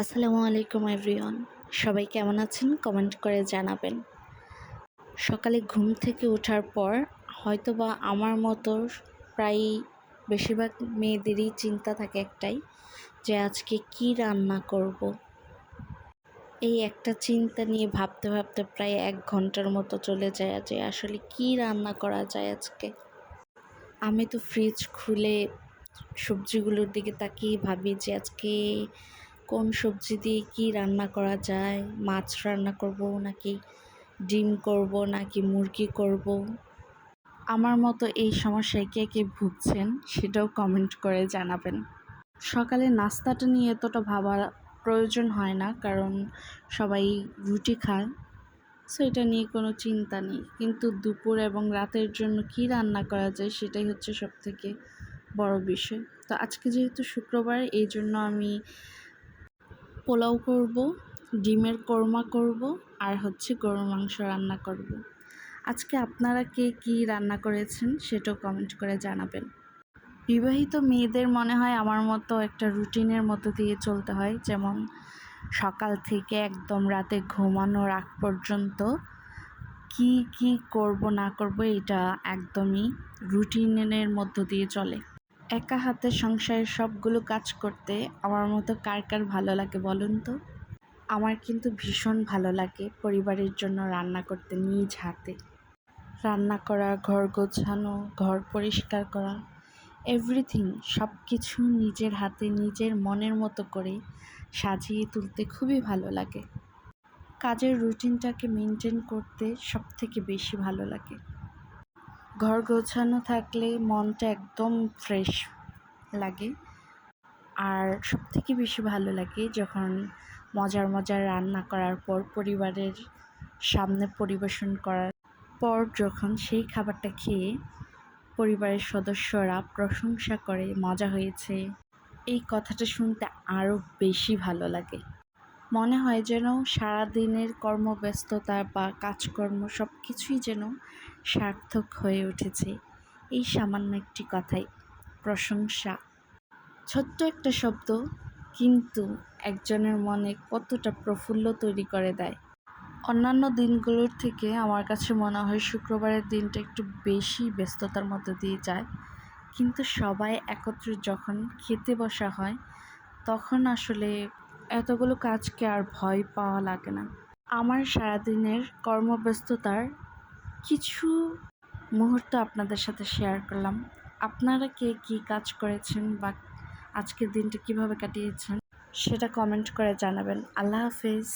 আসসালামু আলাইকুম এভরিওয়ান। সবাই কেমন আছেন কমেন্ট করে জানাবেন। সকালে ঘুম থেকে ওঠার পর হয়তোবা আমার মতো প্রায় বেশিরভাগ মেয়েদেরই চিন্তা থাকে একটাই, যে আজকে কি রান্না করব। এই একটা চিন্তা নিয়ে ভাবতে ভাবতে প্রায় 1 ঘন্টার মতো চলে যায় যে আসলে কি রান্না করা যায় আজকে। আমি তো ফ্রিজ খুলে সবজিগুলোর দিকে তাকিয়ে ভাবি যে আজকে কোন সবজি দিয়ে কি রান্না করা যায়। মাছ রান্না করব নাকি ডিম করব নাকি মুরগি করব। আমার মতো এই সমস্যায় কে কে ভুগছেন সেটাও কমেন্ট করে জানাবেন। সকালে নাস্তাটা নিয়ে এতটা ভাবার প্রয়োজন হয় না, কারণ সবাই রুটি খায়, সো এটা নিয়ে কোনো চিন্তা নেই। কিন্তু দুপুর এবং রাতের জন্য কি রান্না করা যায় সেটাই হচ্ছে সবথেকে বড় বিষয়। তো আজকে যেহেতু শুক্রবার, এই জন্য আমি পোলাও করব, ডিমের কোরমা করব, আর হচ্ছে গরুর মাংস রান্না করব। আজকে আপনারা কে কী রান্না করেছেন সেটাও কমেন্ট করে জানাবেন। বিবাহিত মেয়েদের মনে হয় আমার মতো একটা রুটিনের মতো দিয়ে চলতে হয়, যেমন সকাল থেকে একদম রাতে ঘুমানোর আগ পর্যন্ত কি কি করব না করব এটা একদমই রুটিনের মধ্য দিয়ে চলে। একা হাতে সংসারের সবগুলো কাজ করতে আমার মতো কার কার ভালো লাগে বলুন তো। আমার কিন্তু ভীষণ ভালো লাগে পরিবারের জন্য রান্না করতে, নিজ হাতে রান্না করা, ঘর গোছানো, ঘর পরিষ্কার করা, এভরিথিং সব কিছু নিজের হাতে নিজের মনের মতো করে সাজিয়ে তুলতে খুবই ভালো লাগে। কাজের রুটিনটাকে মেনটেন করতে সবথেকে বেশি ভালো লাগে। ঘর গোছানো থাকলে মনটা একদম ফ্রেশ লাগে। আর সবথেকে বেশি ভালো লাগে যখন মজার মজার রান্না করার পর পরিবারের সামনে পরিবেশন করার পর যখন সেই খাবারটা খেয়ে পরিবারের সদস্যরা প্রশংসা করে মজা হয়েছে, এই কথাটা শুনতে আরও বেশি ভালো লাগে। মনে হয় যেন সারাদিনের কর্মব্যস্ততা বা কাজকর্ম সব কিছুই যেন সার্থক হয়ে উঠেছে এই সামান্য একটি কথাই, প্রশংসা। ছোট্ট একটা শব্দ, কিন্তু একজনের মনে কতটা প্রফুল্ল তৈরি করে দেয়। অন্যান্য দিনগুলোর থেকে আমার কাছে মনে হয় শুক্রবারের দিনটা একটু বেশি ব্যস্ততার মধ্যে দিয়ে যায়, কিন্তু সবাই একত্রে যখন খেতে বসা হয় তখন আসলে এতগুলো কাজকে আর ভয় পাওয়া লাগে না। আমার সারাদিনের কর্মব্যস্ততার কিছু মুহূর্ত আপনাদের সাথে শেয়ার করলাম। আপনারা কে কী কাজ করেছেন বা আজকের দিনটা কিভাবে কাটিয়েছেন সেটা কমেন্ট করে জানাবেন। আল্লাহ হাফেজ।